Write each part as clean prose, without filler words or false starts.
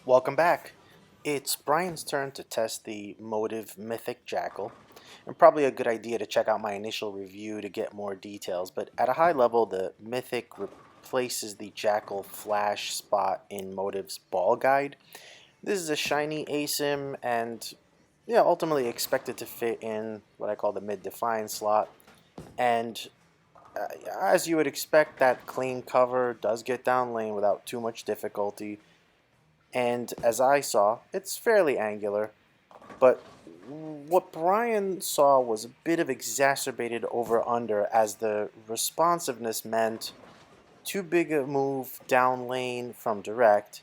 Welcome back. It's Brian's turn to test the Motiv Mythic Jackal, and probably a good idea to check out my initial review to get more details, but at a high level, the Mythic replaces the Jackal Flash spot in Motiv's Ball Guide. This is a shiny ASIM and ultimately expected to fit in what I call the mid-define slot, and uh, as you would expect, that clean cover does get down lane without too much difficulty. And as I saw, it's fairly angular, but what Bryan saw was a bit of exacerbated over under as the responsiveness meant too big a move down lane from direct,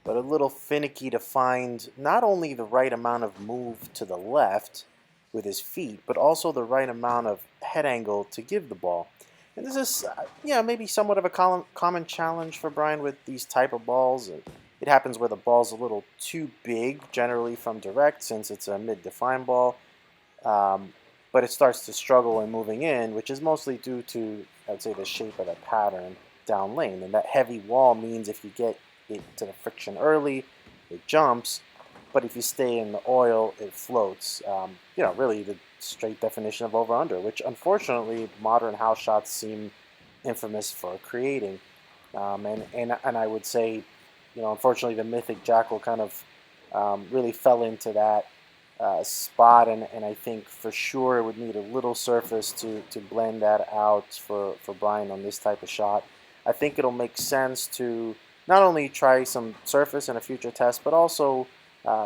but a little finicky to find not only the right amount of move to the left with his feet, but also the right amount of head angle to give the ball. And this is, maybe somewhat of a common challenge for Bryan with these type of balls. It happens where the ball's a little too big, generally from direct, since it's a mid-define ball. Um, but it starts to struggle when moving in, which is mostly due to, I'd say, the shape of the pattern down lane. And that heavy wall means if you get it to the friction early, it jumps. But if you stay in the oil, it floats. Really the straight definition of over-under, which unfortunately modern house shots seem infamous for creating. And I would say, unfortunately, the Mythic Jackal kind of really fell into that spot, and I think for sure it would need a little surface to blend that out for Bryan on this type of shot. I think it'll make sense to not only try some surface in a future test, but also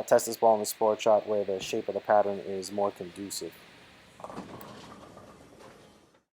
test this ball in the sport shot where the shape of the pattern is more conducive.